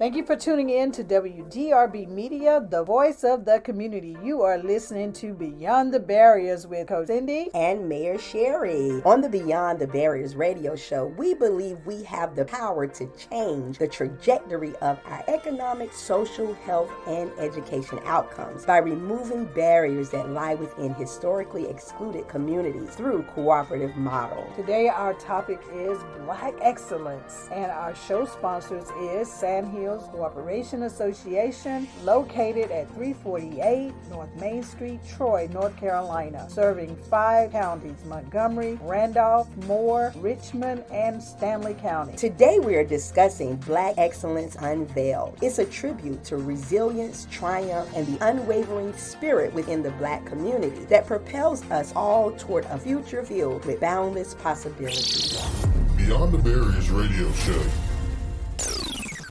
Thank you for tuning in to WDRB Media, the voice of the community. You are listening to Beyond the Barriers with Coach Cindy and Mayor Sherry. On the Beyond the Barriers radio show, we believe we have the power to change the trajectory of our economic, social, health, and education outcomes by removing barriers that lie within historically excluded communities through cooperative models. Today, our topic is Black Excellence, and our show sponsors is Sand Hills Cooperation Association, located at 348 North Main Street, Troy, North Carolina, serving 5 counties: Montgomery, Randolph, Moore, Richmond, and Stanley County. Today we are discussing Black Excellence Unveiled. It's a tribute to resilience, triumph, and the unwavering spirit within the Black community that propels us all toward a future filled with boundless possibilities. Beyond the Barriers radio show.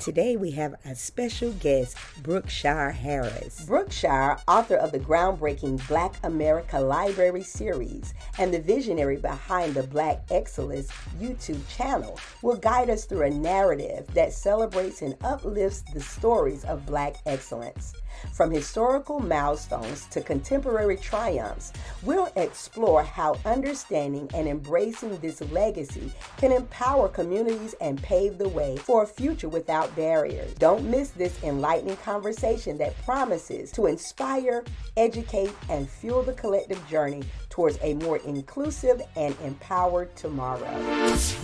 Today we have a special guest, Brookshire Harris. Brookshire, author of the groundbreaking Black America Library series and the visionary behind the Black Excelist YouTube channel, will guide us through a narrative that celebrates and uplifts the stories of Black excellence. From historical milestones to contemporary triumphs, we'll explore how understanding and embracing this legacy can empower communities and pave the way for a future without barriers. Don't miss this enlightening conversation that promises to inspire, educate, and fuel the collective journey towards a more inclusive and empowered tomorrow.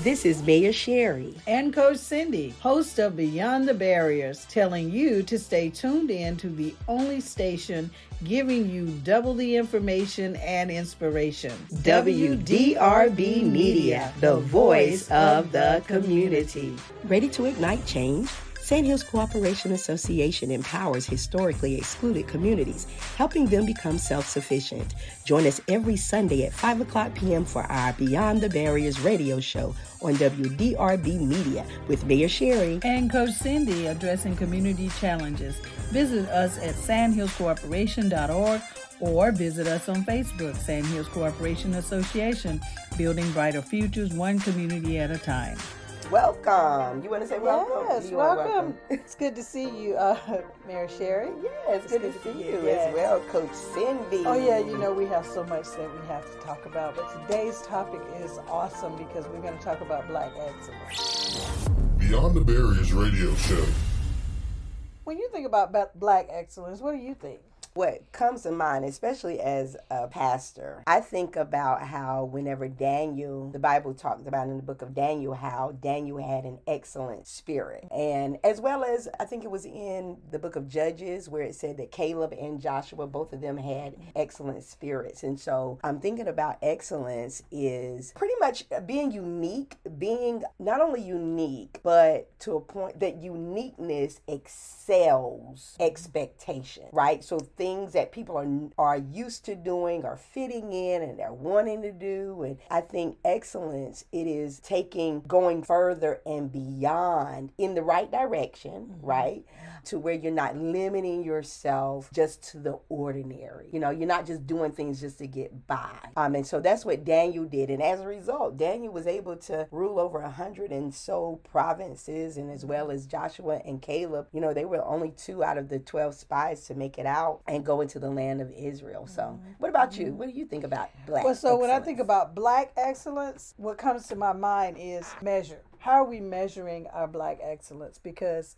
This is Mayor Sherry and Coach Cindy, host of Beyond the Barriers, telling you to stay tuned in to the only station giving you double the information and inspiration. WDRB Media, the voice of the community. Ready to ignite change? Sand Hills Cooperation Association empowers historically excluded communities, helping them become self-sufficient. Join us every Sunday at 5 o'clock p.m. for our Beyond the Barriers radio show on WDRB Media with Mayor Sherry and Coach Cindy, addressing community challenges. Visit us at sandhillscooperation.org or visit us on Facebook, Sand Hills Cooperation Association, building brighter futures one community at a time. Welcome. You want to say welcome? Yes, welcome. It's good to see you, Mayor Sherry. Yes, it's good to see you as well, Coach Cindy. Oh, yeah, we have so much that we have to talk about. But today's topic is awesome because we're going to talk about Black excellence. Beyond the Barriers radio show. When you think about Black excellence, what do you think? What comes to mind, especially as a pastor, I think about how whenever Daniel, the Bible talks about in the book of Daniel, how Daniel had an excellent spirit. And as well as, I think it was in the book of Judges where it said that Caleb and Joshua, both of them had excellent spirits. And so I'm thinking about excellence is pretty much being unique, being not only unique, but to a point that uniqueness excels expectation, right? So things that people are used to doing or fitting in and they're wanting to do. And I think excellence, it is going further and beyond in the right direction, right? To where you're not limiting yourself just to the ordinary. You're not just doing things just to get by. And so that's what Daniel did. And as a result, Daniel was able to rule over 100 and so provinces, and as well as Joshua and Caleb, they were only 2 out of the 12 spies to make it out and go into the land of Israel. So what about you? What do you think about Black excellence? When I think about Black excellence, what comes to my mind is measure. How are we measuring our Black excellence? Because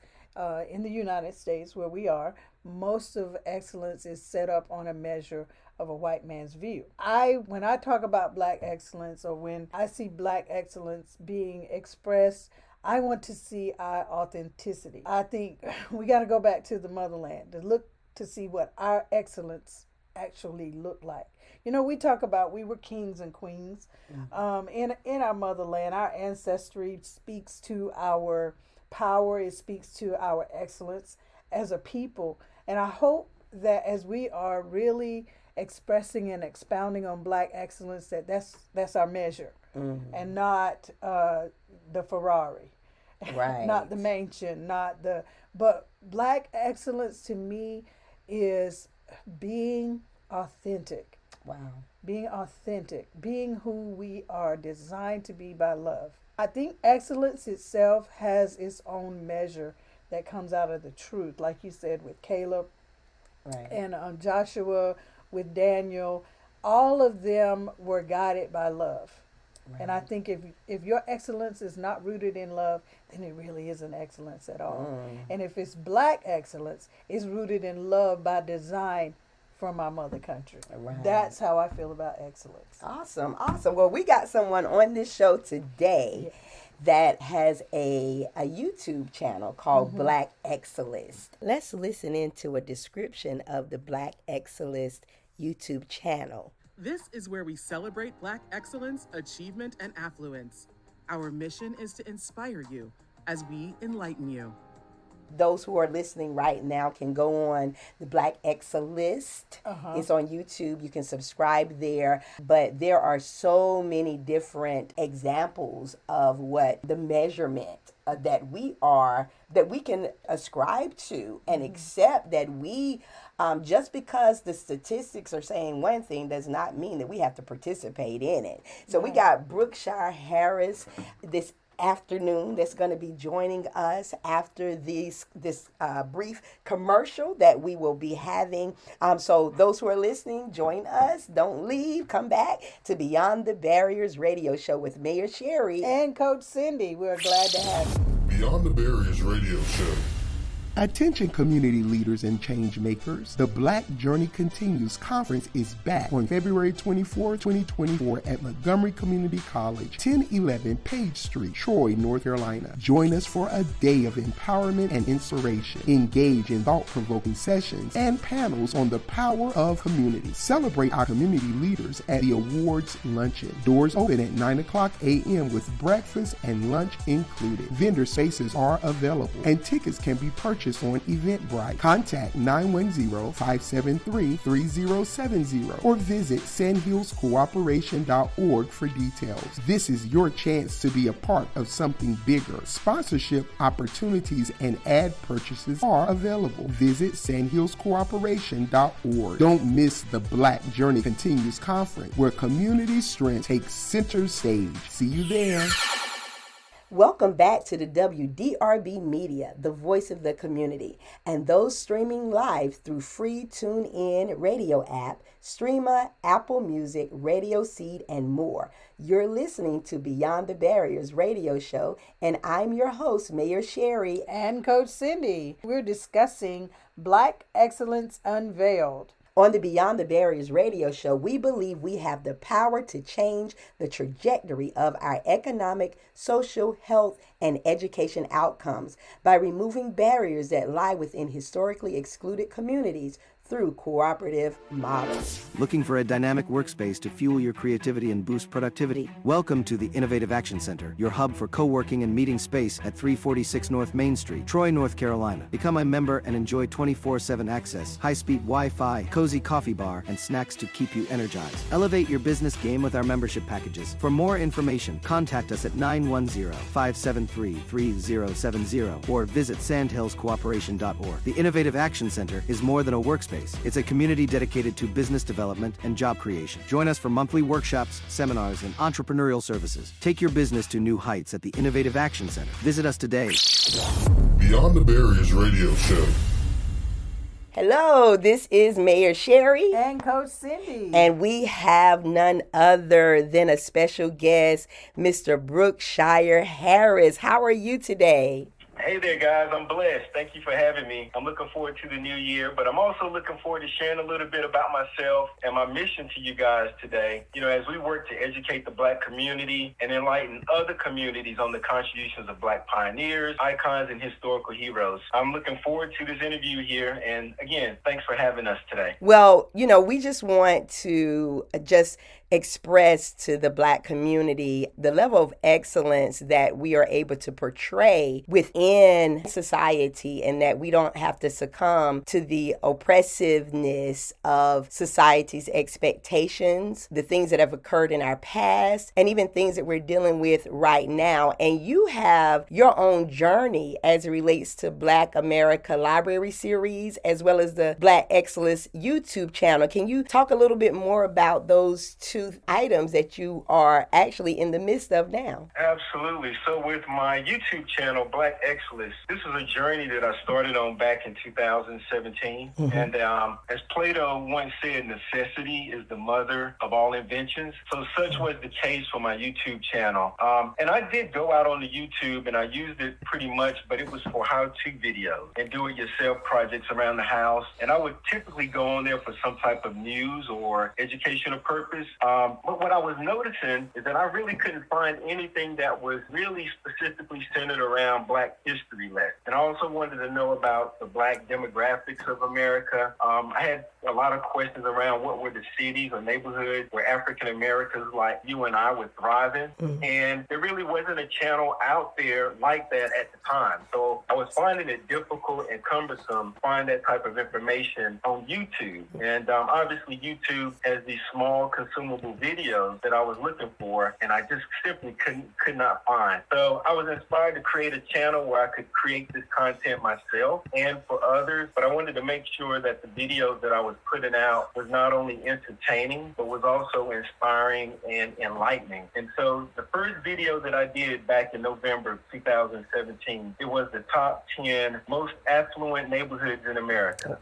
in the United States, where we are, most of excellence is set up on a measure of a white man's view. When I talk about Black excellence, or when I see Black excellence being expressed, I want to see our authenticity. I think we got to go back to the motherland to see what our excellence actually looked like. We talk about we were kings and queens. In our motherland, our ancestry speaks to our power. It speaks to our excellence as a people. And I hope that as we are really expressing and expounding on Black excellence, that's our measure, and not the Ferrari, right? Not the mansion, but Black excellence to me is being authentic. Wow. Being authentic, being who we are designed to be by love. I think excellence itself has its own measure that comes out of the truth, like you said with Caleb Right. and Joshua, with Daniel. All of them were guided by love. Right. And I think if your excellence is not rooted in love, then it really isn't excellence at all. And if it's black excellence, it's rooted in love by design from our mother country. Right. That's how I feel about excellence. Awesome. Well, we got someone on this show today that has a YouTube channel called Black Excelist. Let's listen into a description of the Black Excelist YouTube channel. This is where we celebrate Black excellence, achievement, and affluence. Our mission is to inspire you as we enlighten you. Those who are listening right now can go on the Black Excelist. It's on YouTube. You can subscribe there. But there are so many different examples of what the measurement that we can ascribe to and accept that we, just because the statistics are saying one thing does not mean that we have to participate in it. So we got Brookshire Harris this afternoon that's going to be joining us after this brief commercial that we will be having. So those who are listening, join us. Don't leave. Come back to Beyond the Barriers radio show with Mayor Sherry and Coach Cindy. We're glad to have you. Beyond the Barriers radio show. Attention community leaders and change makers. The Black Journey Continues Conference is back on February 24, 2024 at Montgomery Community College, 1011 Page Street, Troy, North Carolina. Join us for a day of empowerment and inspiration. Engage in thought-provoking sessions and panels on the power of community. Celebrate our community leaders at the awards luncheon. Doors open at 9 o'clock a.m. with breakfast and lunch included. Vendor spaces are available and tickets can be purchased on Eventbrite. Contact 910-573-3070 or visit sandhillscooperation.org for details. This is your chance to be a part of something bigger. Sponsorship opportunities and ad purchases are available. Visit sandhillscooperation.org. Don't miss the Black Journey Continues Conference, where community strength takes center stage. See you there. Welcome back to the WDRB Media, the voice of the community, and those streaming live through free TuneIn radio app, Streama, Apple Music, Radio Seed, and more. You're listening to Beyond the Barriers radio show, and I'm your host, Mayor Sherry. And Coach Cindy. We're discussing Black Excellence Unveiled. On the Beyond the Barriers radio show, we believe we have the power to change the trajectory of our economic, social, health, and education outcomes by removing barriers that lie within historically excluded communities through cooperative models. Looking for a dynamic workspace to fuel your creativity and boost productivity? Welcome to the Innovative Action Center, your hub for co-working and meeting space at 346 North Main Street, Troy, North Carolina. Become a member and enjoy 24/7 access, high-speed Wi-Fi, cozy coffee bar, and snacks to keep you energized. Elevate your business game with our membership packages. For more information, contact us at 910-573-3070 or visit sandhillscooperation.org. The Innovative Action Center is more than a workspace. It's a community dedicated to business development and job creation. Join us for monthly workshops, seminars, and entrepreneurial services. Take your business to new heights at the Innovative Action Center. Visit us today. Beyond the Barriers radio show. Hello, this is Mayor Sherry. And Coach Cindy. And we have none other than a special guest, Mr. Brookshire Harris. How are you today? Hey there, guys. I'm blessed. Thank you for having me. I'm looking forward to the new year, but I'm also looking forward to sharing a little bit about myself and my mission to you guys today. You know, as we work to educate the Black community and enlighten other communities on the contributions of Black pioneers, icons, and historical heroes. I'm looking forward to this interview here. And again, thanks for having us today. Well, you know, we just want to express to the Black community the level of excellence that we are able to portray within society, and that we don't have to succumb to the oppressiveness of society's expectations, the things that have occurred in our past, and even things that we're dealing with right now. And you have your own journey as it relates to Black America Library Series, as well as the Black Excellence YouTube channel. Can you talk a little bit more about those two to items that you are actually in the midst of now. Absolutely. So with my YouTube channel, Black Excelist, this is a journey that I started on back in 2017. And as Plato once said, necessity is the mother of all inventions. So such was the case for my YouTube channel. And I did go out on the YouTube and I used it pretty much, but it was for how-to videos and do-it-yourself projects around the house. And I would typically go on there for some type of news or educational purpose. But what I was noticing is that I really couldn't find anything that was really specifically centered around Black history lessons. And I also wanted to know about the Black demographics of America. I had a lot of questions around what were the cities or neighborhoods where African Americans like you and I were thriving. And there really wasn't a channel out there like that at the time. So I was finding it difficult and cumbersome to find that type of information on YouTube. And obviously YouTube has these small consumable videos that I was looking for, and I just simply could not find. So I was inspired to create a channel where I could create this content myself and for others, but I wanted to make sure that the videos that I was putting out was not only entertaining, but was also inspiring and enlightening. And so the first video that I did back in November of 2017, it was the top 10 most affluent neighborhoods in America.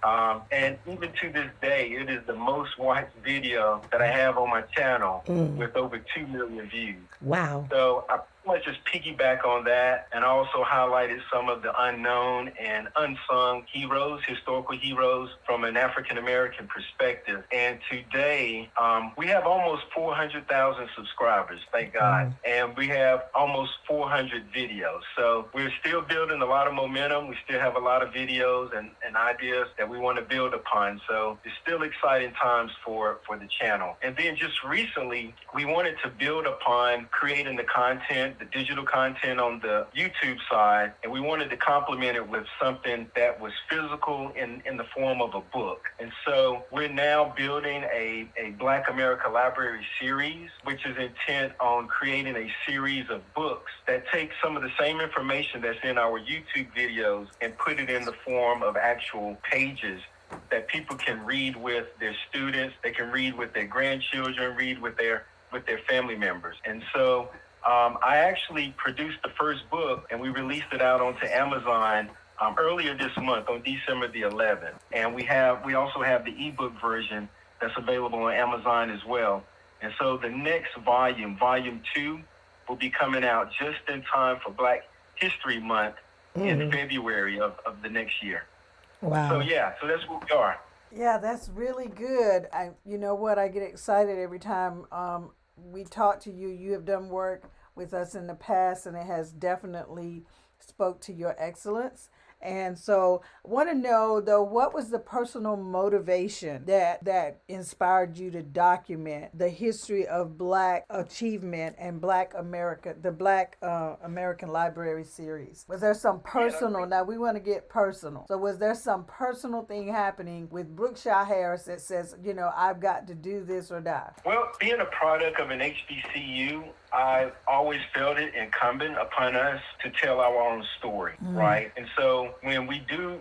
And even to this day, it is the most watched video that I have on my channel with over 2 million views. Wow. So I pretty much just piggyback on that and also highlighted some of the unknown and unsung heroes, historical heroes from an African-American perspective. And today, we have almost 400,000 subscribers, thank God. And we have almost 400 videos. So we're still building a lot of momentum. We still have a lot of videos and ideas that we want to build upon. So it's still exciting times for the channel. And then just recently, we wanted to build upon creating the content, the digital content on the YouTube side, and we wanted to complement it with something that was physical in the form of a book. And so we're now building a Black America Library series, which is intent on creating a series of books that take some of the same information that's in our YouTube videos and put it in the form of actual pages that people can read with their students, they can read with their grandchildren, read with their family members. And so I actually produced the first book and we released it out onto Amazon earlier this month on December the 11th. And we also have the ebook version that's available on Amazon as well. And so the next volume, volume 2, will be coming out just in time for Black History Month in February of the next year. Wow. So so that's what we are. Yeah, that's really good. You know what? I get excited every time we talk to you. You have done work with us in the past, and it has definitely spoke to your excellence. And so I want to know, though, what was the personal motivation that inspired you to document the history of Black achievement and Black America, the Black American Library series? Was there some personal, now we want to get personal. So was there some personal thing happening with Brookshire Harris that says, you know, I've got to do this or die? Well, being a product of an HBCU, I always felt it incumbent upon us to tell our own story, right? And so when we do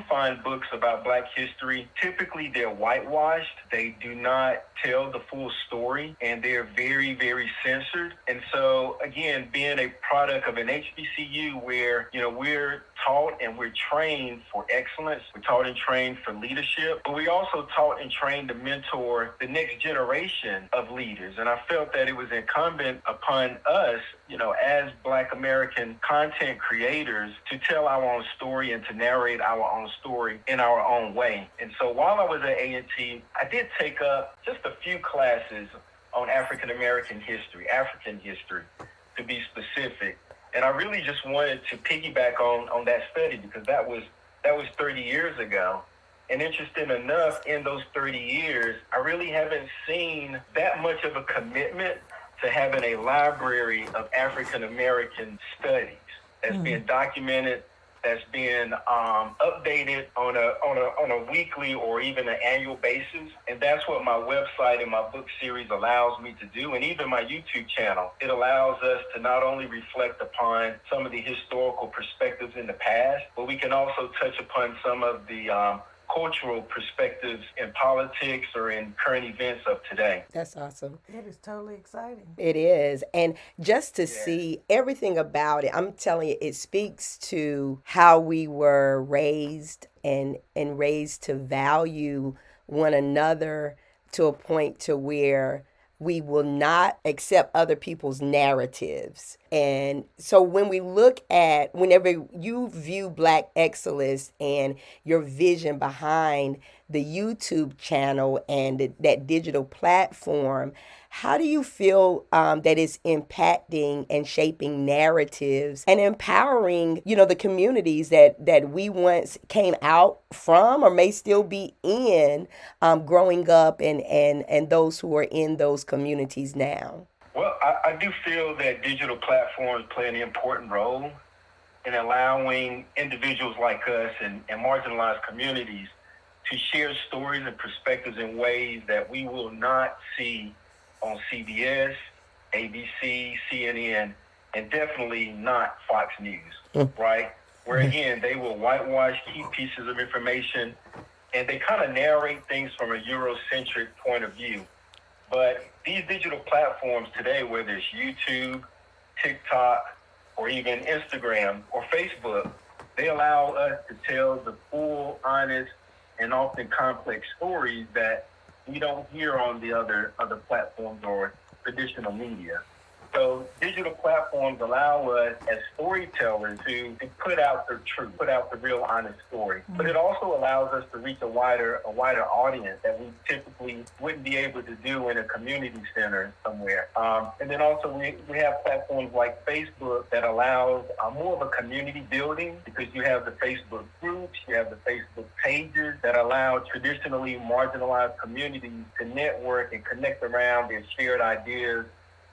find books about Black history, typically they're whitewashed. They do not tell the full story, and they're very, very censored. And so, again, being a product of an HBCU where, you know, we're taught and we're trained for excellence, we're taught and trained for leadership, but we also taught and trained to mentor the next generation of leaders. And I felt that it was incumbent upon us, you know, as Black American content creators to tell our own story and to narrate our own story in our own way. And so while I was at A&T, I did take up just a few classes on African history, to be specific. And I really just wanted to piggyback on that study because that was 30 years ago. And interesting enough, in those 30 years, I really haven't seen that much of a commitment to having a library of African American studies that's being documented, that's being updated on a weekly or even an annual basis. And that's what my website and my book series allows me to do. And even my YouTube channel, it allows us to not only reflect upon some of the historical perspectives in the past, but we can also touch upon some of the cultural perspectives in politics or in current events of today. That's awesome. It is totally exciting. It is. And just to see everything about it, I'm telling you, it speaks to how we were raised and raised to value one another to a point to where we will not accept other people's narratives. And so when we look at, whenever you view Black Excelist and your vision behind the YouTube channel and that digital platform, how do you feel that it's impacting and shaping narratives and empowering, the communities that we once came out from or may still be in growing up and those who are in those communities now? Well, I do feel that digital platforms play an important role in allowing individuals like us and marginalized communities to share stories and perspectives in ways that we will not see on CBS, ABC, CNN, and definitely not Fox News, right? Where again, they will whitewash key pieces of information and they kind of narrate things from a Eurocentric point of view. But these digital platforms today, whether it's YouTube, TikTok, or even Instagram or Facebook, they allow us to tell the full, honest, and often complex stories that we don't hear on the other platforms or traditional media. So digital platforms allow us as storytellers to put out the truth, put out the real honest story. But it also allows us to reach a wider audience that we typically wouldn't be able to do in a community center somewhere. And then also we have platforms like Facebook that allows more of a community building, because you have the Facebook groups, you have the Facebook pages that allow traditionally marginalized communities to network and connect around their shared ideas,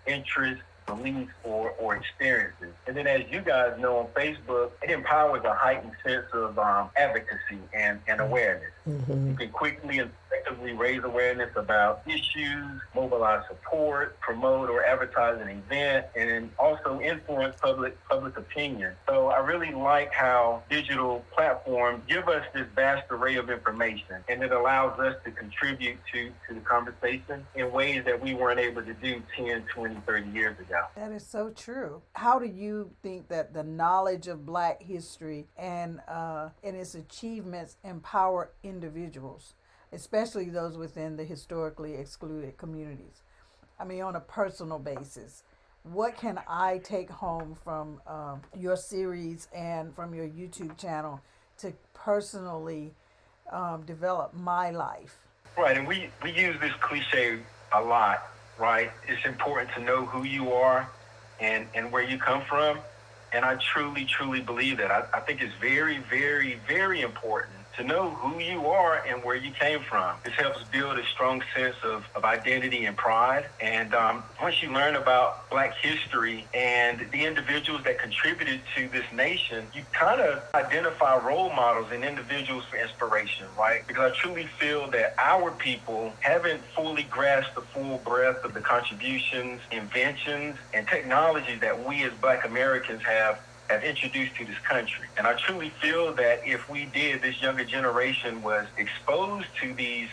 interests, beliefs, or experiences. And then as you guys know, on Facebook, it empowers a heightened sense of advocacy and awareness. Mm-hmm. You can quickly and effectively raise awareness about issues, mobilize support, promote or advertise an event, and then also influence public opinion. So I really like how digital platforms give us this vast array of information, and it allows us to contribute to the conversation in ways that we weren't able to do 10, 20, 30 years ago. That is so true. How do you think that the knowledge of Black history and its achievements empower individuals, especially those within the historically excluded communities? I mean, on a personal basis, what can I take home from your series and from your YouTube channel to personally develop my life? Right, and we use this cliche a lot, right? It's important to know who you are and where you come from. And I truly, truly believe that. I think it's very, very, very important to know who you are and where you came from. This helps build a strong sense of identity and pride. And once you learn about Black history and the individuals that contributed to this nation, you kind of identify role models and individuals for inspiration, right? Because I truly feel that our people haven't fully grasped the full breadth of the contributions, inventions, and technologies that we as Black Americans have introduced to this country. And I truly feel that if we did, this younger generation was exposed to these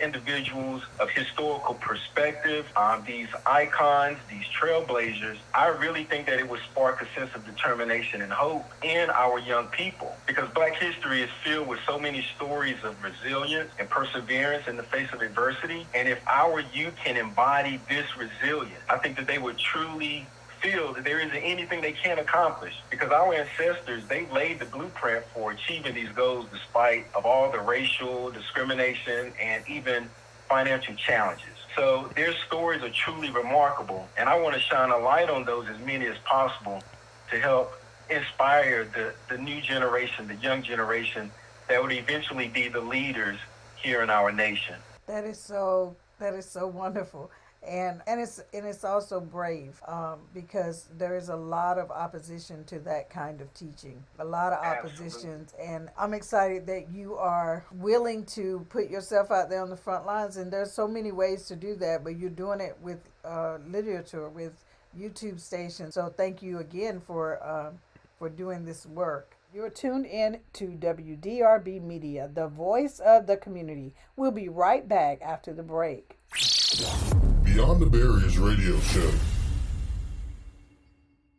individuals of historical perspective, these icons, these trailblazers, I really think that it would spark a sense of determination and hope in our young people. Because Black history is filled with so many stories of resilience and perseverance in the face of adversity. And if our youth can embody this resilience, I think that they would truly feel that there isn't anything they can't accomplish, because our ancestors, they laid the blueprint for achieving these goals despite of all the racial discrimination and even financial challenges. So their stories are truly remarkable, and I want to shine a light on those, as many as possible, to help inspire the new generation, the young generation that would eventually be the leaders here in our nation. That is so wonderful. And it's also brave because there is a lot of opposition to that kind of teaching, a lot of oppositions. And I'm excited that you are willing to put yourself out there on the front lines. And there's so many ways to do that, but you're doing it with literature, with YouTube stations. So thank you again for doing this work. You're tuned in to WDRB Media, the voice of the community. We'll be right back after the break. Beyond the Barriers Radio Show.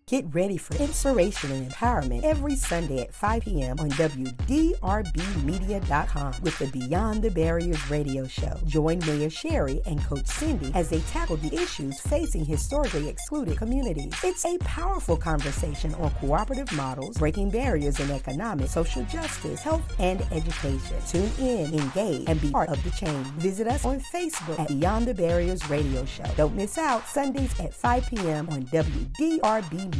Get ready for inspiration and empowerment every Sunday at 5 p.m. on WDRBmedia.com with the Beyond the Barriers radio show. Join Mayor Sherry and Coach Cindy as they tackle the issues facing historically excluded communities. It's a powerful conversation on cooperative models, breaking barriers in economic, social justice, health, and education. Tune in, engage, and be part of the change. Visit us on Facebook at Beyond the Barriers radio show. Don't miss out, Sundays at 5 p.m. on WDRBmedia.com.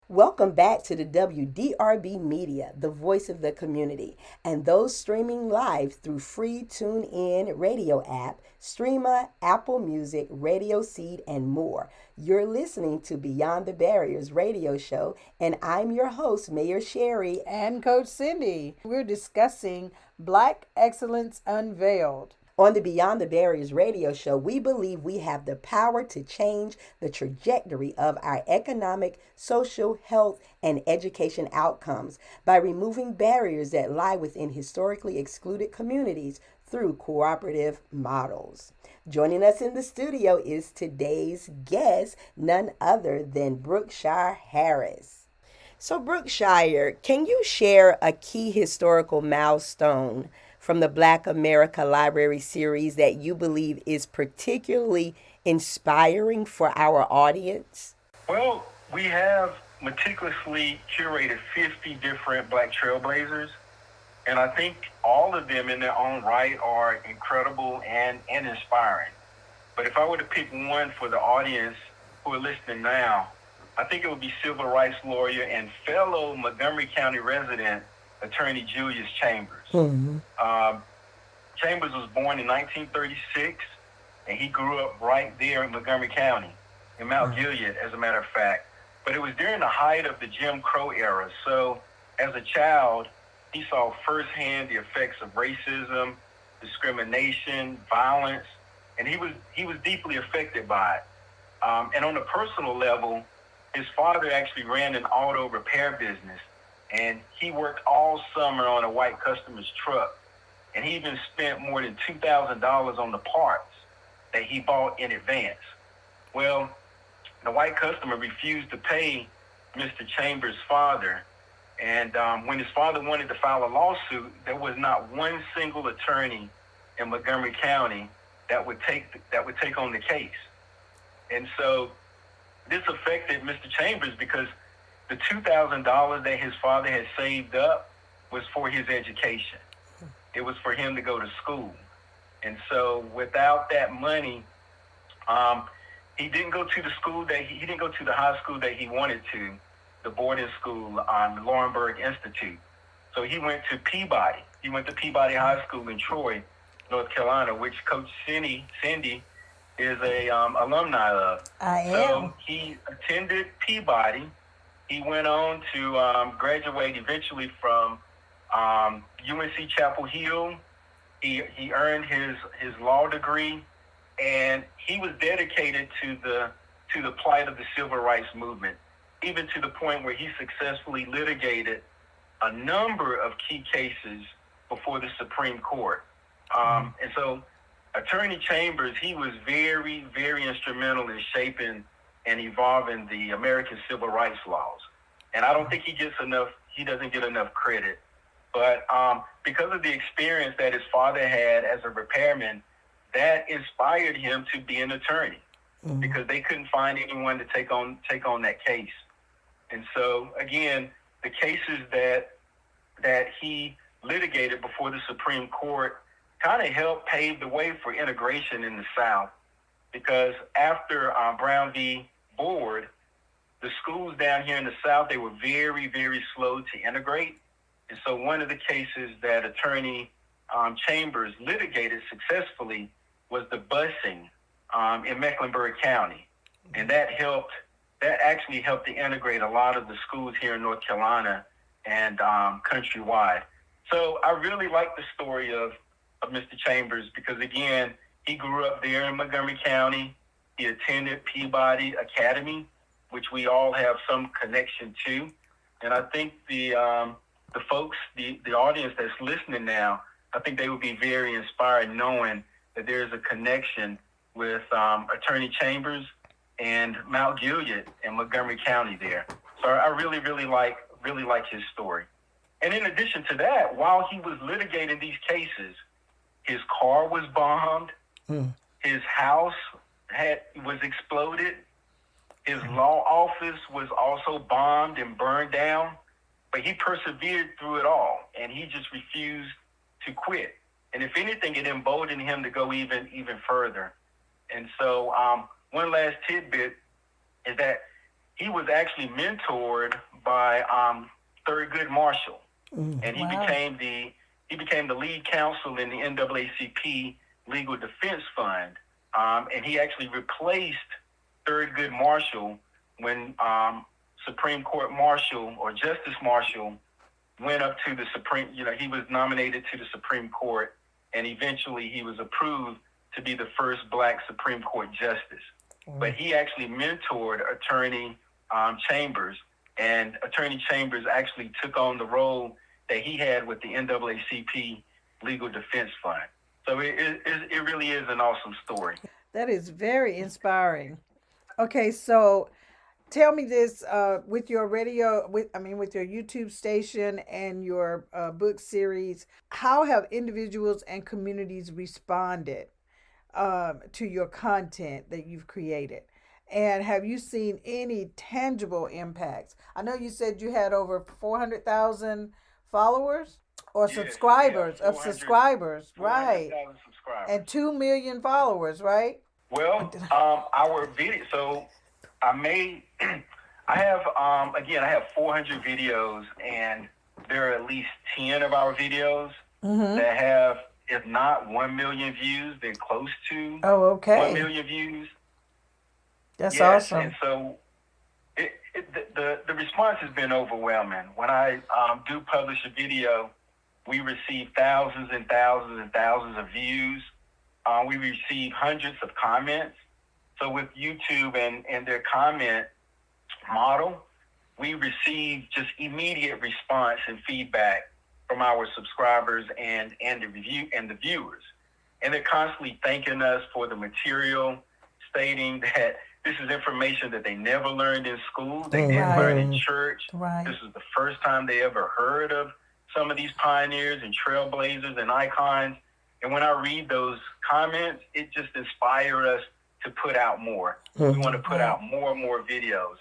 Welcome back to the WDRB Media, the voice of the community, and those streaming live through free TuneIn radio app, Streama, Apple Music, Radio Seed, and more. You're listening to Beyond the Barriers radio show, and I'm your host, Mayor Sherry. And Coach Cindy. We're discussing Black Excellence Unveiled. On the Beyond the Barriers radio show, we believe we have the power to change the trajectory of our economic, social, health, and education outcomes by removing barriers that lie within historically excluded communities through cooperative models. Joining us in the studio is today's guest, none other than Brookshire Harris. So Brookshire, can you share a key historical milestone from the Black America Library series that you believe is particularly inspiring for our audience? Well, we have meticulously curated 50 different Black Trailblazers, and I think all of them in their own right are incredible and inspiring. But if I were to pick one for the audience who are listening now, I think it would be civil rights lawyer and fellow Montgomery County resident, Attorney Julius Chambers. Mm-hmm. Chambers was born in 1936, and he grew up right there in Montgomery County, in Mount Gilead, as a matter of fact. But it was during the height of the Jim Crow era. So as a child, he saw firsthand the effects of racism, discrimination, violence, and he was deeply affected by it. And on a personal level, his father actually ran an auto repair business, and he worked all summer on a white customer's truck. And he even spent more than $2,000 on the parts that he bought in advance. Well, the white customer refused to pay Mr. Chambers' father. And when his father wanted to file a lawsuit, there was not one single attorney in Montgomery County that would take on the case. And so this affected Mr. Chambers because the $2,000 that his father had saved up was for his education. It was for him to go to school. And so without that money, he didn't go to the high school that he wanted to, the boarding school, Laurinburg Institute. So he went to Peabody. He went to Peabody High School in Troy, North Carolina, which Coach Cindy is a alumni of. I am. So he attended Peabody. He went on to graduate eventually from UNC Chapel Hill. He earned his law degree, and he was dedicated to the plight of the civil rights movement, even to the point where he successfully litigated a number of key cases before the Supreme Court. And so Attorney Chambers, he was very, very instrumental in shaping and evolving the American civil rights laws. And I don't think he doesn't get enough credit. But because of the experience that his father had as a repairman, that inspired him to be an attorney, because they couldn't find anyone to take on that case. And so again, the cases that he litigated before the Supreme Court kind of helped pave the way for integration in the South, because after Brown v. Board, the schools down here in the South, they were very, very slow to integrate. And so one of the cases that Attorney Chambers litigated successfully was the busing in Mecklenburg County. And that actually helped to integrate a lot of the schools here in North Carolina and countrywide. So I really like the story of Mr. Chambers because, again, he grew up there in Montgomery County. He attended Peabody Academy, which we all have some connection to. And I think the folks, the audience that's listening now, I think they would be very inspired knowing that there's a connection with Attorney Chambers and Mount Gilead in Montgomery County there. So I really, really like his story. And in addition to that, while he was litigating these cases, his car was bombed, his house was exploded, his law office was also bombed and burned down, but he persevered through it all, and he just refused to quit. And if anything, it emboldened him to go even further. And so one last tidbit is that he was actually mentored by Thurgood Marshall, and he became the lead counsel in the NAACP Legal Defense Fund, and he actually replaced Thurgood Marshall when Supreme Court Marshall or Justice Marshall went up to the Supreme. He was nominated to the Supreme Court, and eventually he was approved to be the first Black Supreme Court justice. But he actually mentored Attorney Chambers, and Attorney Chambers actually took on the role that he had with the NAACP Legal Defense Fund. So it really is an awesome story. That is very inspiring. Okay, so tell me this, with your with your YouTube station and your book series, how have individuals and communities responded to your content that you've created? And have you seen any tangible impacts? I know you said you had over 400,000 followers or subscribers, right? 400,000 subscribers. And 2 million followers, right? Well, our video, so I have 400 videos, and there are at least 10 of our videos that have, if not 1 million views, then close to 1 million views. That's awesome. And so the response has been overwhelming. When I do publish a video, we receive thousands and thousands and thousands of views. We receive hundreds of comments. So with YouTube and their comment model, we receive just immediate response and feedback from our subscribers and the viewers. And they're constantly thanking us for the material, stating that this is information that they never learned in school, they didn't learn in church. This is the first time they ever heard of some of these pioneers and trailblazers and icons. And when I read those comments, it just inspires us to put out more. We want to put out more and more videos.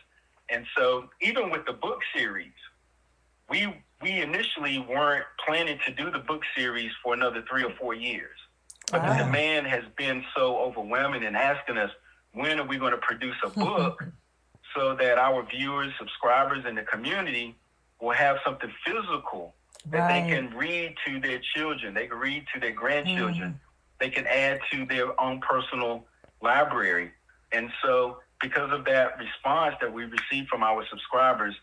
And so even with the book series, we initially weren't planning to do the book series for another 3 or 4 years. But the demand has been so overwhelming and asking us, when are we going to produce a book so that our viewers, subscribers, and the community will have something physical that they can read to their children, they can read to their grandchildren, they can add to their own personal library. And so because of that response that we received from our subscribers,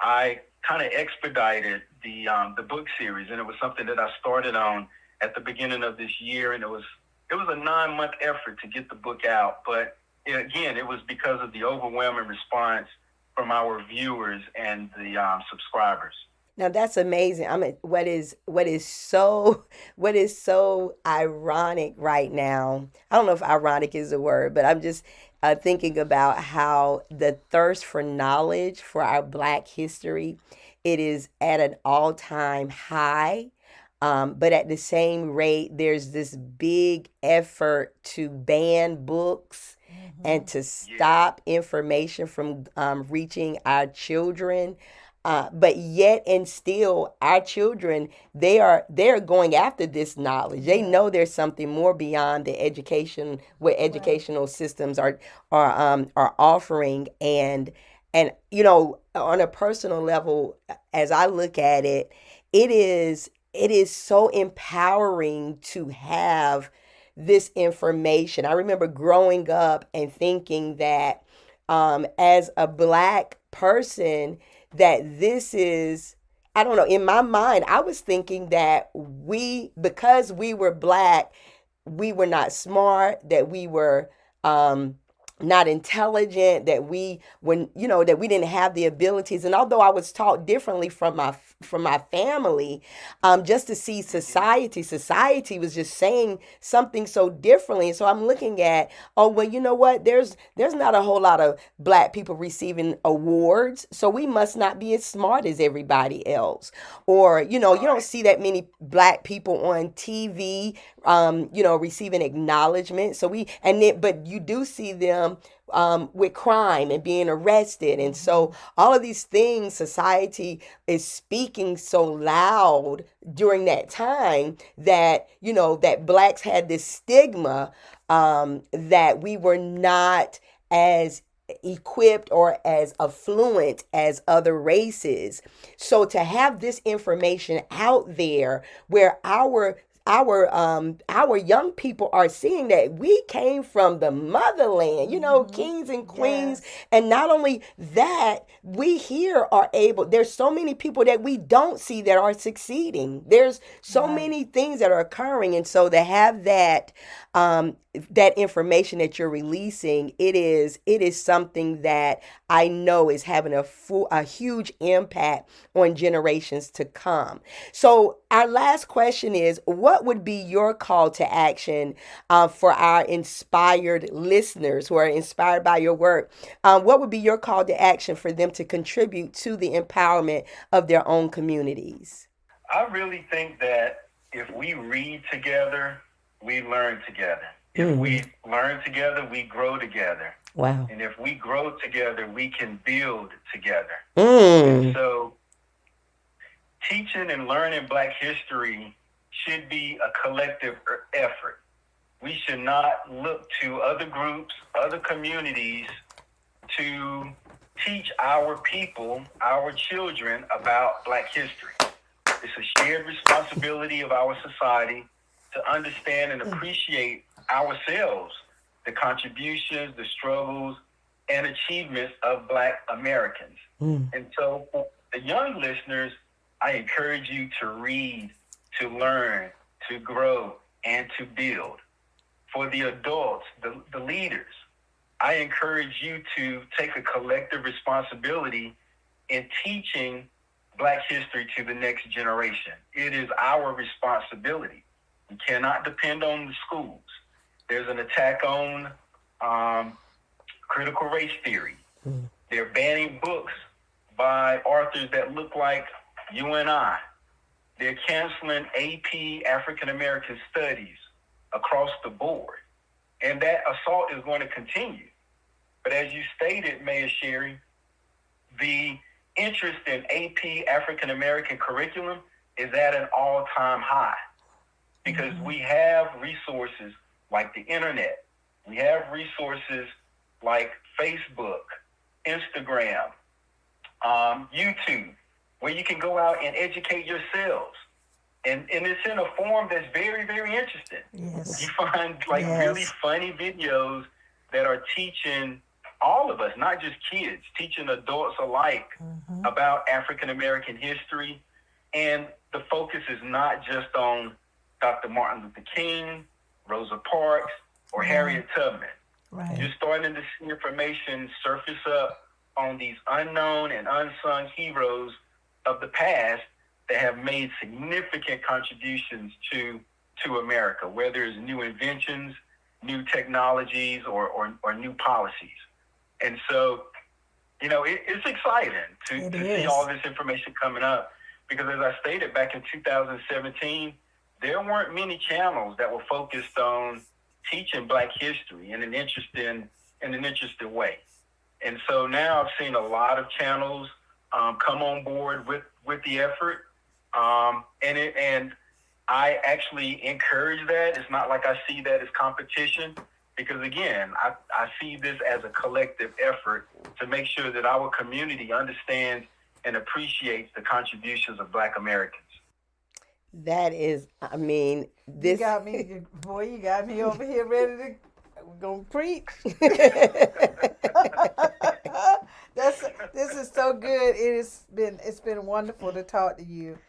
I kind of expedited the book series, and it was something that I started on at the beginning of this year, and it was a 9-month effort to get the book out. But again, it was because of the overwhelming response from our viewers and the subscribers. Now that's amazing. I mean, what is so ironic right now? I don't know if ironic is the word, but I'm just thinking about how the thirst for knowledge for our Black history, it is at an all-time high. But at the same rate, there's this big effort to ban books and to stop information from reaching our children. But yet and still, our children, they're going after this knowledge. They know there's something more beyond the education, what educational systems are offering. And on a personal level, as I look at it, it is so empowering to have this information. I remember growing up and thinking that as a Black person, that this is, I don't know, in my mind, I was thinking that because we were Black, we were not smart, that we were not intelligent, that we that we didn't have the abilities. And although I was taught differently from my family, just to see society was just saying something so differently. And so I'm looking at, oh well, you know what, there's not a whole lot of black people receiving awards, so we must not be as smart as everybody else. Or you don't see that many black people on TV receiving acknowledgement. But you do see them with crime and being arrested. And so all of these things, society is speaking so loud during that time that, that blacks had this stigma that we were not as equipped or as affluent as other races. So to have this information out there where our young people are seeing that we came from the motherland, kings and queens. Yes. And not only that, we here are able, there's so many people that we don't see that are succeeding. There's so many things that are occurring. And so to have that information that you're releasing, it is something that I know is having a huge impact on generations to come. So our last question is, what would be your call to action for our inspired listeners who are inspired by your work? What would be your call to action for them to contribute to the empowerment of their own communities? I really think that if we read together, we learn together. If we learn together, we grow together. Wow. And if we grow together, we can build together. Mm. And so teaching and learning Black history should be a collective effort. We should not look to other groups, other communities to teach our people, our children about Black history. It's a shared responsibility of our society to understand and appreciate ourselves, the contributions, the struggles, and achievements of Black Americans. And so for the young listeners, I encourage you to read, to learn, to grow, and to build. For the adults, the leaders, I encourage you to take a collective responsibility in teaching Black history to the next generation. It is our responsibility. We cannot depend on the schools. There's an attack on critical race theory. They're banning books by authors that look like you and I. They're canceling AP African American Studies across the board. And that assault is going to continue. But as you stated, Mayor Sherry, the interest in AP African American curriculum is at an all-time high because we have resources like the internet. We have resources like Facebook, Instagram, YouTube, where you can go out and educate yourselves. And it's in a form that's very, very interesting. Yes. You find really funny videos that are teaching all of us, not just kids, teaching adults alike about African American history. And the focus is not just on Dr. Martin Luther King, Rosa Parks, or Harriet Tubman. Right. You're starting to see information surface up on these unknown and unsung heroes of the past that have made significant contributions to America, whether it's new inventions, new technologies, or new policies. And so, it's exciting to see all this information coming up because, as I stated back in 2017, there weren't many channels that were focused on teaching Black history in an interesting way. And so now I've seen a lot of channels come on board with the effort, and I actually encourage that. It's not like I see that as competition, because again, I see this as a collective effort to make sure that our community understands and appreciates the contributions of Black Americans. That is, this... You got me, boy, you got me over here ready to, we're going to preach. This is so good. It's been wonderful to talk to you.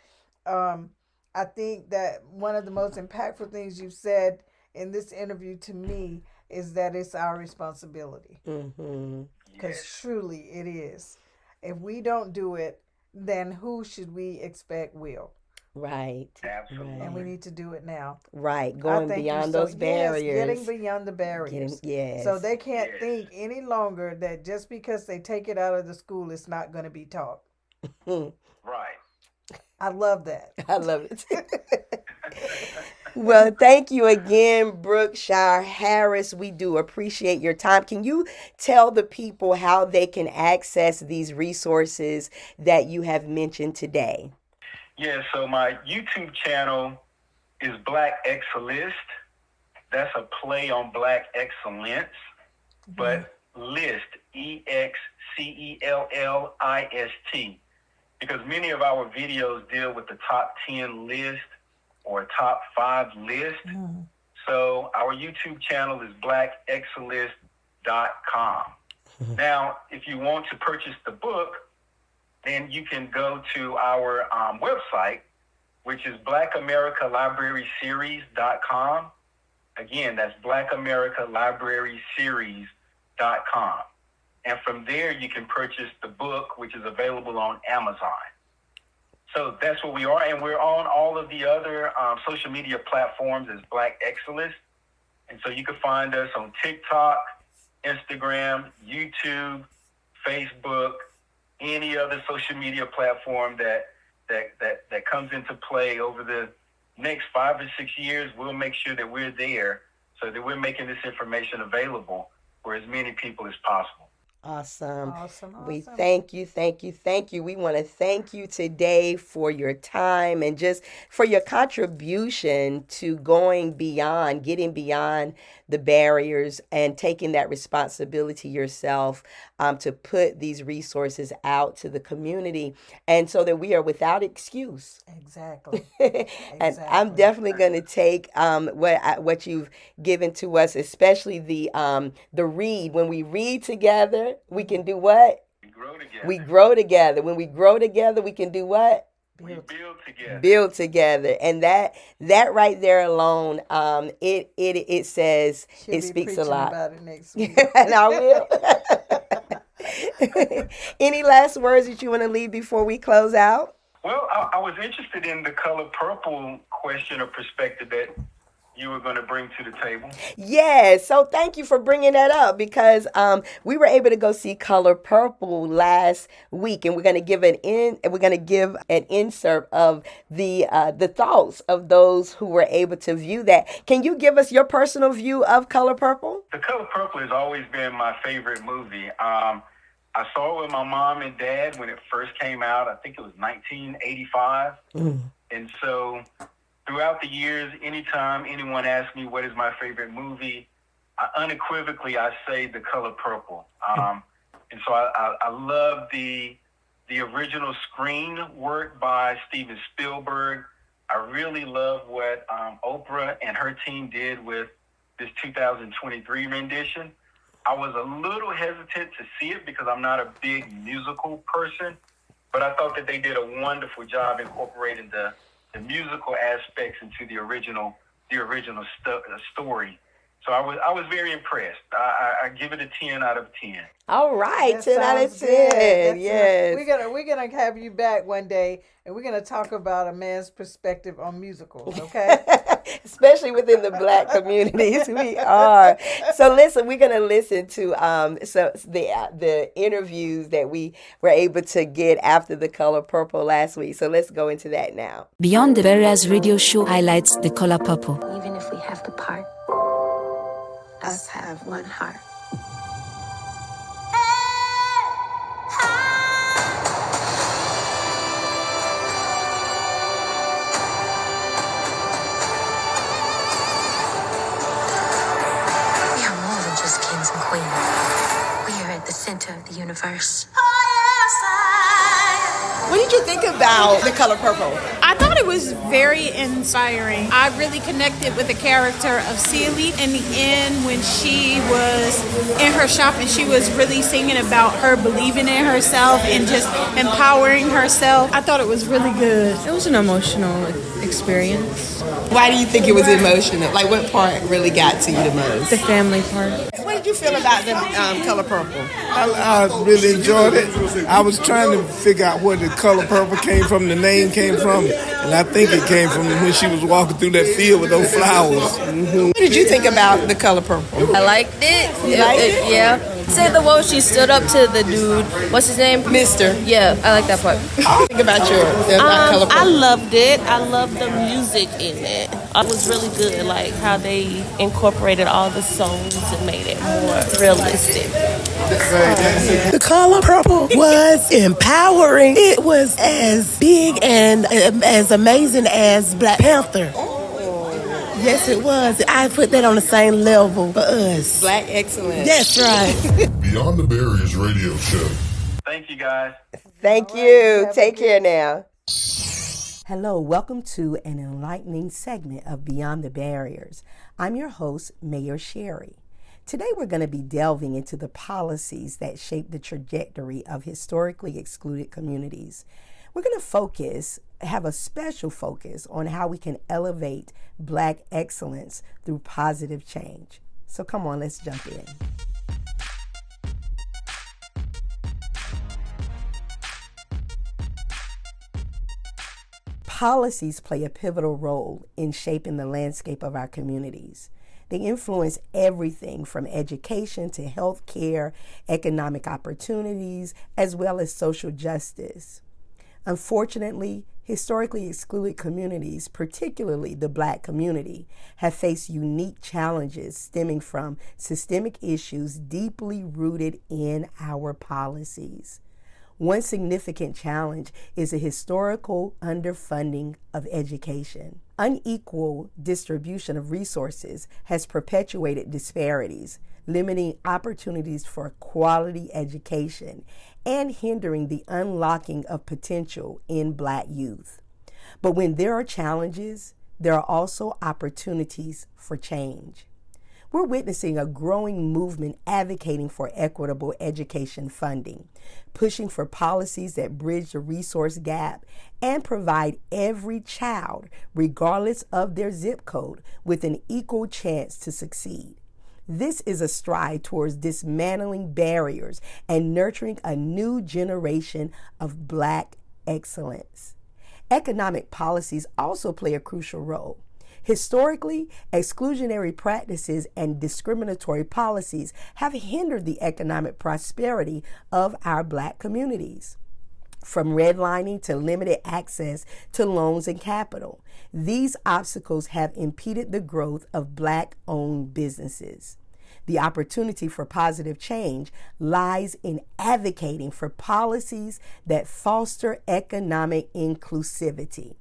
I think that one of the most impactful things you've said in this interview to me is that it's our responsibility. Mm-hmm. Because truly it is. If we don't do it, then who should we expect will? Right. Absolutely. And we need to do it now. Right. I Going thank you beyond so- those barriers. Yes, getting beyond the barriers. Yes. So they can't Yes. think any longer that just because they take it out of the school, it's not going to be taught. Right. I love that. I love it. Well, thank you again, Brookshire Harris. We do appreciate your time. Can you tell the people how they can access these resources that you have mentioned today? Yeah, so my YouTube channel is Black Excelist. That's a play on Black excellence, but list, EXCELLIST, because many of our videos deal with the top 10 list or top 5 list. So our YouTube channel is blackexcelist.com. Now, if you want to purchase the book, then you can go to our website, which is blackAmericalibraryseries.com. Again, that's blackAmericalibraryseries.com. And from there, you can purchase the book, which is available on Amazon. So that's what we are. And we're on all of the other social media platforms as Black Excelist. And so you can find us on TikTok, Instagram, YouTube, Facebook, any other social media platform that comes into play over the next 5 or 6 years. We'll make sure that we're there so that we're making this information available for as many people as possible. Awesome. Awesome. We thank you. We want to thank you today for your time and just for your contribution to going beyond, getting beyond the barriers and taking that responsibility yourself to put these resources out to the community, and so that we are without excuse. Exactly. And I'm definitely going to take what you've given to us, especially the read. When we read together, we can do what? We grow together. We grow together. When we grow together, we can do what? We build together. Build together. And that right there alone, it says, She'll it be speaks a preaching lot. about it next week. And I will. Any last words that you want to leave before we close out? Well, I was interested in the color purple question or perspective that you were going to bring to the table. Yeah, so thank you for bringing that up, because we were able to go see Color Purple last week, and we're going to give an insert of the thoughts of those who were able to view that. Can you give us your personal view of Color Purple? The Color Purple has always been my favorite movie. I saw it with my mom and dad when it first came out. I think it was 1985. And so throughout the years, anytime anyone asks me what is my favorite movie, unequivocally I say The Color Purple. And so I love the original screen work by Steven Spielberg. I really love what Oprah and her team did with this 2023 rendition. I was a little hesitant to see it because I'm not a big musical person, but I thought that they did a wonderful job incorporating the musical aspects into the original story. So I was very impressed. I give it a 10 out of 10. All right, That 10 out of sounds 10. good. Yes. We're gonna have you back one day, and we're gonna talk about a man's perspective on musicals. Okay. Especially within the Black communities, we are. So listen, we're going to listen to the interviews that we were able to get after The Color Purple last week. So let's go into that now. Beyond the Barriers radio show highlights The Color Purple. Even if we have to part, us have one heart. We are more than just kings and queens. We are at the center of the universe. What did you think about The Color Purple? I thought it was very inspiring. I really connected with the character of Celie in the end when she was in her shop and she was really singing about her believing in herself and just empowering herself. I thought it was really good. It was an emotional experience. Why do you think it was emotional? Like, what part really got to you the most? The family part. What did you feel about the color purple? I really enjoyed it. I was trying to figure out where the color purple came from, the name came from, and I think it came from when she was walking through that field with those flowers. Mm-hmm. What did you think about the color purple? I liked it. You liked it? Yeah. Say the one she stood up to the dude. What's his name? Mister. Yeah, I like that part. Think about your color purple. I loved it. I loved the music in it. It was really good, like how they incorporated all the songs and made it more realistic. The color purple was empowering. It was as big and as amazing as Black Panther. Yes, it was. I put that on the same level for us. Black excellence. That's right. Beyond the Barriers radio show. Thank you, guys. Thank you. Take care now. Hello, welcome to an enlightening segment of Beyond the Barriers. I'm your host, Mayor Sherry. Today we're going to be delving into the policies that shape the trajectory of historically excluded communities. We're going to have a special focus on how we can elevate Black excellence through positive change. So come on, let's jump in. Policies play a pivotal role in shaping the landscape of our communities. They influence everything from education to health care, economic opportunities, as well as social justice. Unfortunately, historically excluded communities, particularly the Black community, have faced unique challenges stemming from systemic issues deeply rooted in our policies. One significant challenge is a historical underfunding of education. Unequal distribution of resources has perpetuated disparities, limiting opportunities for quality education and hindering the unlocking of potential in Black youth. But when there are challenges, there are also opportunities for change. We're witnessing a growing movement advocating for equitable education funding, pushing for policies that bridge the resource gap and provide every child, regardless of their zip code, with an equal chance to succeed. This is a stride towards dismantling barriers and nurturing a new generation of Black excellence. Economic policies also play a crucial role. Historically, exclusionary practices and discriminatory policies have hindered the economic prosperity of our Black communities. From redlining to limited access to loans and capital, these obstacles have impeded the growth of Black-owned businesses. The opportunity for positive change lies in advocating for policies that foster economic inclusivity.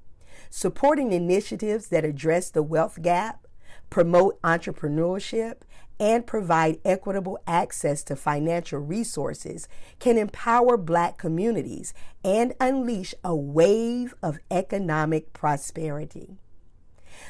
Supporting initiatives that address the wealth gap, promote entrepreneurship, and provide equitable access to financial resources can empower Black communities and unleash a wave of economic prosperity.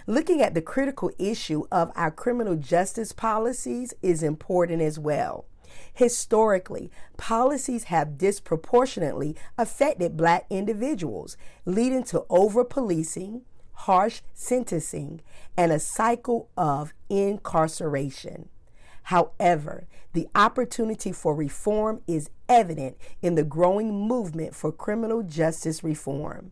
Looking at the critical issue of our criminal justice policies is important as well. Historically, policies have disproportionately affected Black individuals, leading to over-policing, harsh sentencing, and a cycle of incarceration. However, the opportunity for reform is evident in the growing movement for criminal justice reform.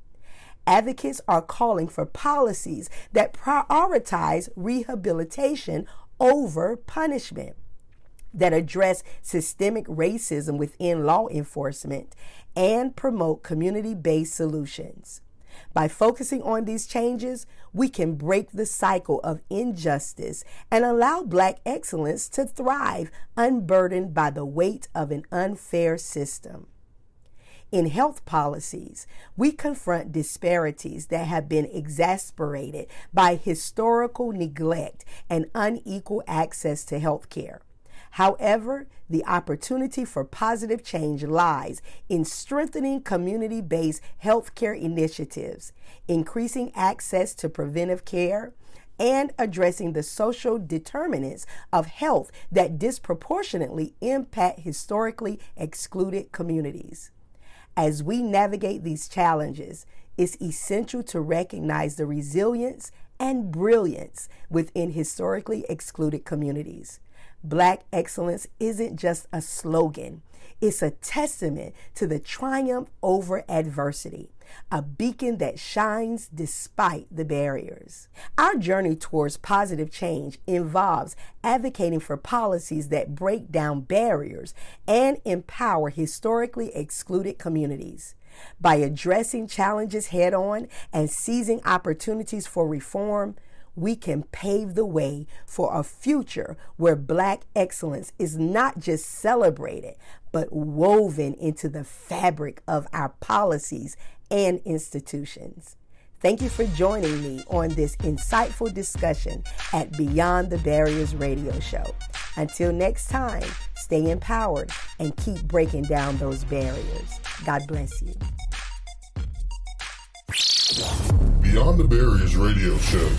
Advocates are calling for policies that prioritize rehabilitation over punishment, that address systemic racism within law enforcement, and promote community-based solutions. By focusing on these changes, we can break the cycle of injustice and allow Black excellence to thrive, unburdened by the weight of an unfair system. In health policies, we confront disparities that have been exacerbated by historical neglect and unequal access to health care. However, the opportunity for positive change lies in strengthening community-based healthcare initiatives, increasing access to preventive care, and addressing the social determinants of health that disproportionately impact historically excluded communities. As we navigate these challenges, it's essential to recognize the resilience and brilliance within historically excluded communities. Black excellence isn't just a slogan, it's a testament to the triumph over adversity, a beacon that shines despite the barriers. Our journey towards positive change involves advocating for policies that break down barriers and empower historically excluded communities. By addressing challenges head on and seizing opportunities for reform, we can pave the way for a future where Black excellence is not just celebrated, but woven into the fabric of our policies and institutions. Thank you for joining me on this insightful discussion at Beyond the Barriers radio show. Until next time, stay empowered and keep breaking down those barriers. God bless you. Beyond the Barriers radio show.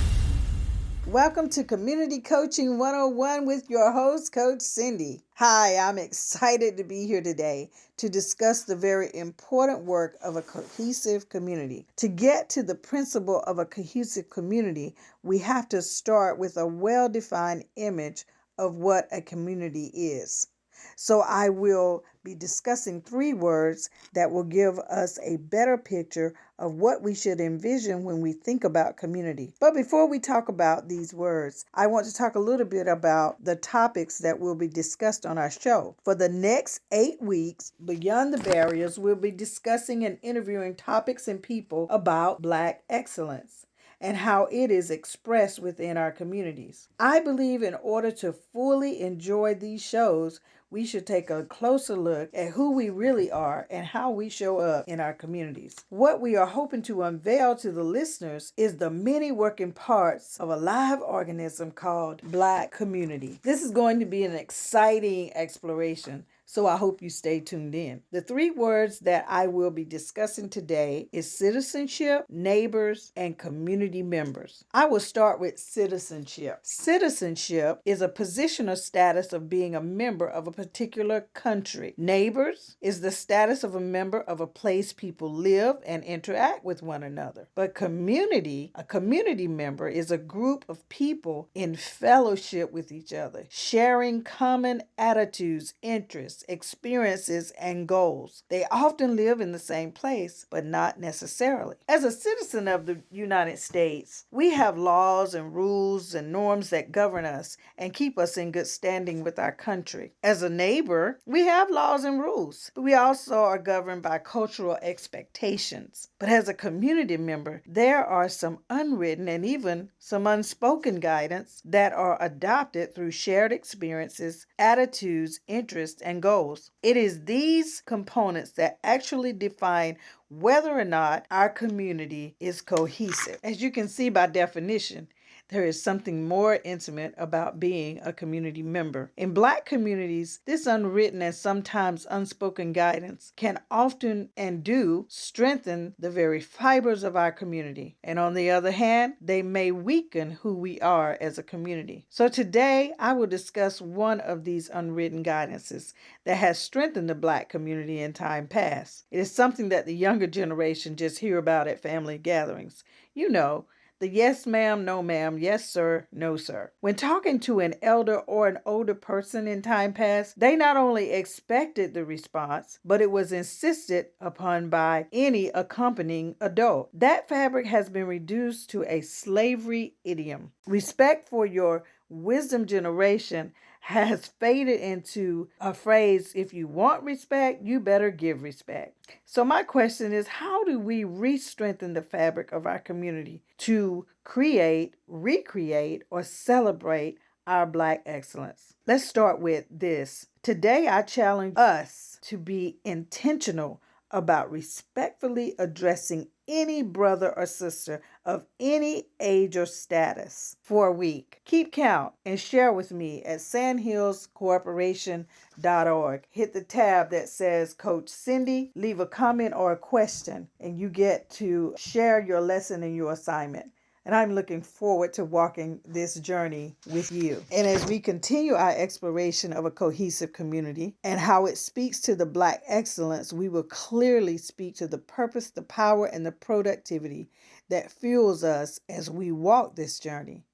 Welcome to Community Coaching 101 with your host, Coach Cindy. Hi, I'm excited to be here today to discuss the very important work of a cohesive community. To get to the principle of a cohesive community, we have to start with a well-defined image of what a community is. So I will be discussing 3 words that will give us a better picture of what we should envision when we think about community. But before we talk about these words, I want to talk a little bit about the topics that will be discussed on our show. For the next 8 weeks, Beyond the Barriers, we'll be discussing and interviewing topics and people about Black excellence and how it is expressed within our communities. I believe in order to fully enjoy these shows, we should take a closer look at who we really are and how we show up in our communities. What we are hoping to unveil to the listeners is the many working parts of a live organism called Black community. This is going to be an exciting exploration, so I hope you stay tuned in. The 3 words that I will be discussing today is citizenship, neighbors, and community members. I will start with citizenship. Citizenship is a position or status of being a member of a particular country. Neighbors is the status of a member of a place people live and interact with one another. But community, a community member, is a group of people in fellowship with each other, sharing common attitudes, interests, experiences, and goals. They often live in the same place, but not necessarily. As a citizen of the United States, we have laws and rules and norms that govern us and keep us in good standing with our country. As a neighbor, we have laws and rules, but we also are governed by cultural expectations. But as a community member, there are some unwritten and even some unspoken guidance that are adopted through shared experiences, attitudes, interests, and goals. It is these components that actually define whether or not our community is cohesive. As you can see by definition, there is something more intimate about being a community member. In Black communities, this unwritten and sometimes unspoken guidance can often and do strengthen the very fibers of our community. And on the other hand, they may weaken who we are as a community. So today, I will discuss one of these unwritten guidances that has strengthened the Black community in time past. It is something that the younger generation just hear about at family gatherings. You know, the yes ma'am, no ma'am, yes sir, no sir. When talking to an elder or an older person in time past, they not only expected the response, but it was insisted upon by any accompanying adult. That fabric has been reduced to a slavery idiom. Respect for your wisdom generation has faded into a phrase, if you want respect, you better give respect. So my question is, how do we re-strengthen the fabric of our community to create, recreate, or celebrate our Black excellence? Let's start with this. Today, I challenge us to be intentional about respectfully addressing any brother or sister of any age or status for a week. Keep count and share with me at sandhillscorporation.org. Hit the tab that says Coach Cindy, leave a comment or a question, and you get to share your lesson and your assignment. and I'm looking forward to walking this journey with you. And as we continue our exploration of a cohesive community and how it speaks to the Black excellence, we will clearly speak to the purpose, the power, and the productivity that fuels us as we walk this journey.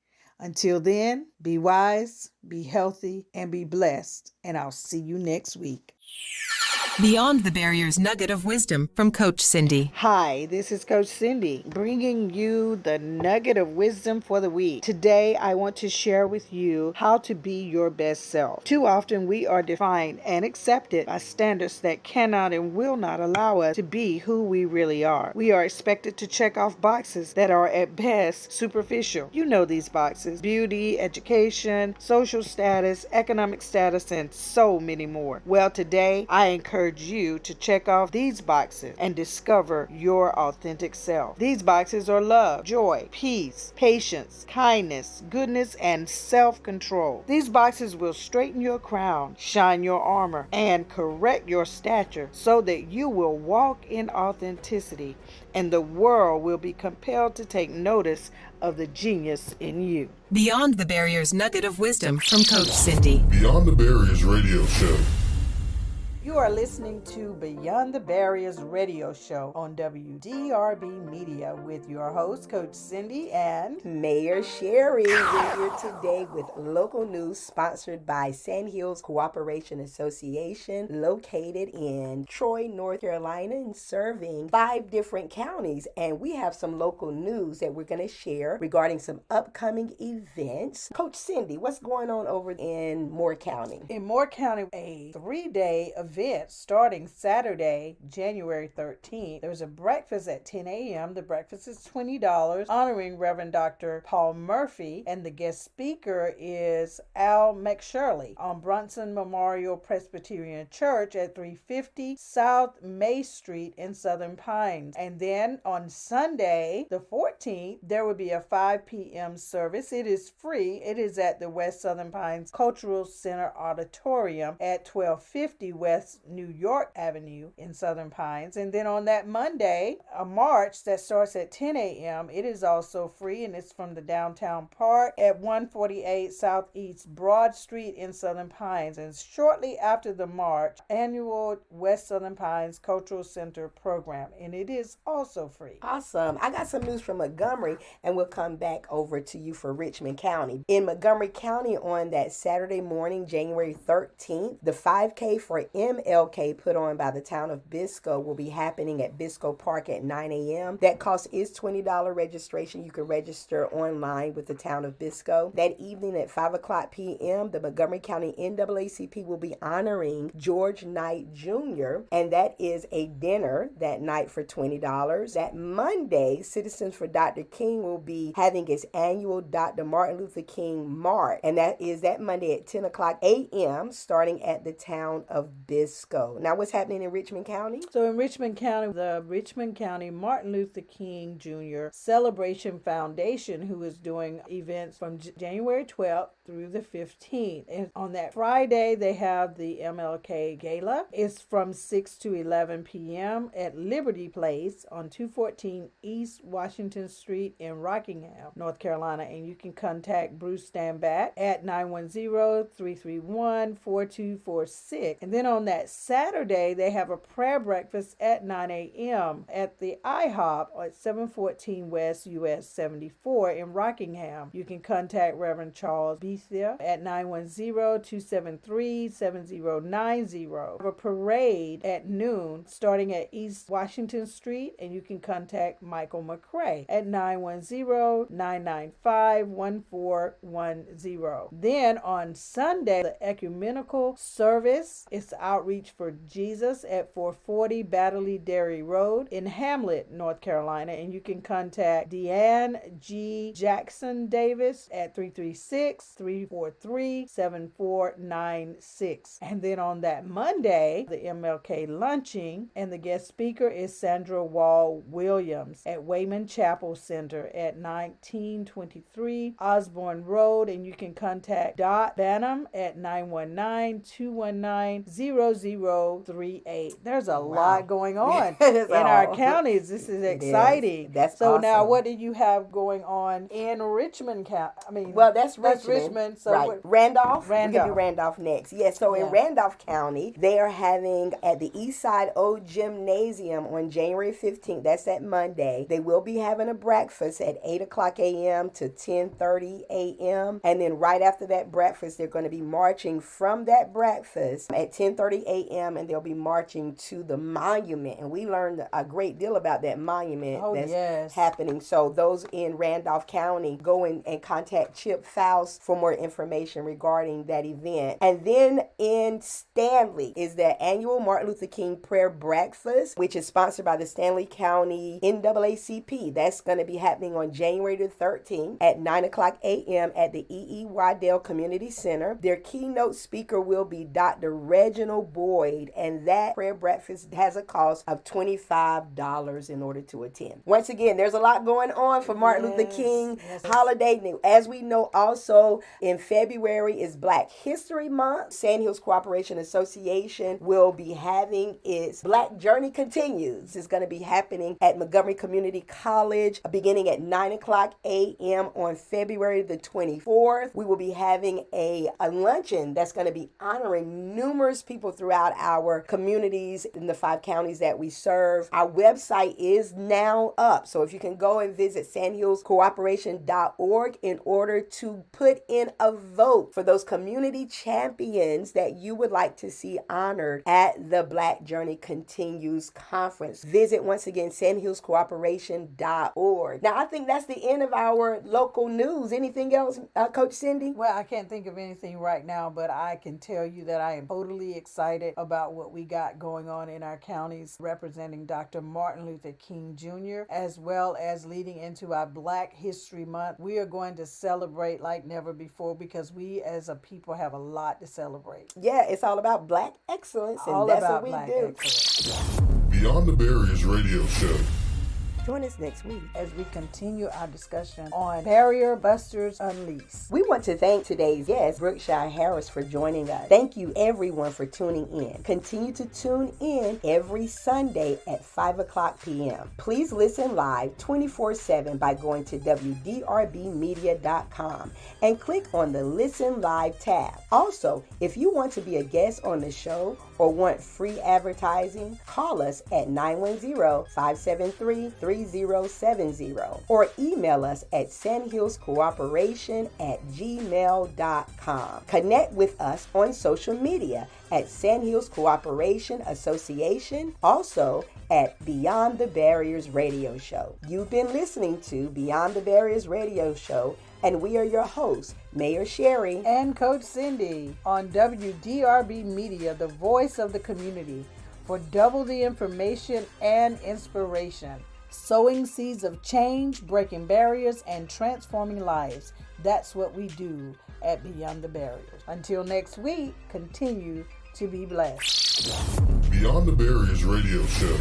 Until then, be wise, be healthy, and be blessed. And I'll see you next week. Beyond the Barriers Nugget of Wisdom from Coach Cindy. Hi, this is Coach Cindy, bringing you the nugget of wisdom for the week. Today, I want to share with you how to be your best self. Too often, we are defined and accepted by standards that cannot and will not allow us to be who we really are. We are expected to check off boxes that are at best superficial. You know these boxes: beauty, education, social status, economic status, and so many more. Well, today, I encourage you to check off these boxes and discover your authentic self. These boxes are love, joy, peace, patience, kindness, goodness, and self-control. These boxes will straighten your crown, shine your armor, and correct your stature so that you will walk in authenticity and the world will be compelled to take notice of the genius in you. Beyond the Barriers Nugget of Wisdom from Coach Cindy. Beyond the Barriers Radio Show. You are listening to Beyond the Barriers radio show on WDRB Media with your host, Coach Cindy and Mayor Sherry. We're here today with local news sponsored by Sand Hills Cooperation Association, located in Troy, North Carolina, and serving 5 different counties. And we have some local news that we're going to share regarding some upcoming events. Coach Cindy, what's going on over in Moore County? In Moore County, a 3-day event starting Saturday, January 13th. There's a breakfast at 10 a.m. The breakfast is $20, honoring Reverend Dr. Paul Murphy, and the guest speaker is Al McShirley on Brunson Memorial Presbyterian Church at 350 South May Street in Southern Pines. And then on Sunday, the 14th, there will be a 5 p.m. service. It is free. It is at the West Southern Pines Cultural Center Auditorium at 1250 West New York Avenue in Southern Pines. And then on that Monday, a march that starts at 10 a.m. It is also free, and it's from the downtown park at 148 Southeast Broad Street in Southern Pines. And shortly after the march, annual West Southern Pines Cultural Center program, and it is also free. Awesome. I got some news from Montgomery, and we'll come back over to you for Richmond County. In Montgomery County on that Saturday morning, January 13th, the 5K for MLK put on by the town of Biscoe will be happening at Biscoe Park at 9 a.m. That cost is $20 registration. You can register online with the town of Biscoe. That evening at 5 o'clock p.m., the Montgomery County NAACP will be honoring George Knight Jr., and that is a dinner that night for $20. That Monday, Citizens for Dr. King will be having its annual Dr. Martin Luther King March, and that is that Monday at 10 o'clock a.m. starting at the town of Biscoe. Now, what's happening in Richmond County? So in Richmond County, the Richmond County Martin Luther King Jr. Celebration Foundation, who is doing events from January 12th through the 15th. And on that Friday, they have the MLK Gala. It's from 6 to 11 p.m. at Liberty Place on 214 East Washington Street in Rockingham, North Carolina. And you can contact Bruce Standback at 910-331-4246. And then on that Saturday, they have a prayer breakfast at 9 a.m. at the IHOP at 714 West US 74 in Rockingham. You can contact Reverend Charles Bethia at 910-273-7090. A parade at noon starting at East Washington Street, and you can contact Michael McCrae at 910-995-1410. Then on Sunday, the ecumenical service is Outreach for Jesus at 440 Battley Dairy Road in Hamlet, North Carolina, and you can contact Deanne G. Jackson Davis at 336-343-7496. And then on that Monday, the MLK lunching, and the guest speaker is Sandra Wall Williams at Wayman Chapel Center at 1923 Osborne Road, and you can contact Dot Banham at 919-219-0000. 0038. There's a lot going on That's in our all. counties. This is exciting. That's so awesome. now what do you have going on in Richmond County? I mean, well, that's Richmond. So right. Randolph. We Randolph. can do Randolph next. Yes. So in Randolph County, they are having at the Eastside Old Gymnasium on January 15th. That's that Monday. They will be having a breakfast at 8 o'clock a.m. to 10:30 a.m. And then right after that breakfast, they're going to be marching from that breakfast at 10:30 a.m. and they'll be marching to the monument. And we learned a great deal about that monument that's happening. So those in Randolph County, go in and contact Chip Faust for more information regarding that event. And then in Stanley is their annual Martin Luther King prayer breakfast, which is sponsored by the Stanley County NAACP. That's going to be happening on January the 13th at 9 o'clock a.m. at the E.E. Waddell Community Center. Their keynote speaker will be Dr. Reginald Boyd, and that prayer breakfast has a cost of $25 in order to attend. Once again, there's a lot going on for Martin Luther King holiday. As we know, also in February is Black History Month. Sand Hills Cooperation Association will be having its Black Journey Continues. It's going to be happening at Montgomery Community College beginning at 9 o'clock a.m. on February the 24th. We will be having a luncheon that's going to be honoring numerous people throughout our communities in the 5 counties that we serve. Our website is now up, so if you can go and visit sandhillscooperation.org in order to put in a vote for those community champions that you would like to see honored at the Black Journey Continues Conference. Visit once again sandhillscooperation.org. Now I think that's the end of our local news. Anything else, Coach Cindy? Well, I can't think of anything right now, but I can tell you that I am totally excited about what we got going on in our counties representing Dr. Martin Luther King Jr. as well as leading into our Black History Month. We are going to celebrate like never before because we as a people have a lot to celebrate. Yeah, it's all about Black excellence, and that's what we do. Beyond the Barriers radio show. Join us next week as we continue our discussion on Barrier Busters Unleashed. We want to thank today's guest, Brookshire Harris, for joining us. Thank you, everyone, for tuning in. Continue to tune in every Sunday at 5 o'clock p.m. Please listen live 24/7 by going to wdrbmedia.com and click on the Listen Live tab. Also, if you want to be a guest on the show or want free advertising, call us at 910-573-3070 or email us at sandhillscooperation@gmail.com. Connect with us on social media at Sand Hills Cooperation Association, also at Beyond the Barriers Radio Show. You've been listening to Beyond the Barriers Radio Show, and we are your hosts, Mayor Sherry and Coach Cindy on WDRB Media, the voice of the community, for double the information and inspiration. Sowing seeds of change, breaking barriers, and transforming lives. That's what we do at Beyond the Barriers. Until next week, continue to be blessed. Beyond the Barriers radio show.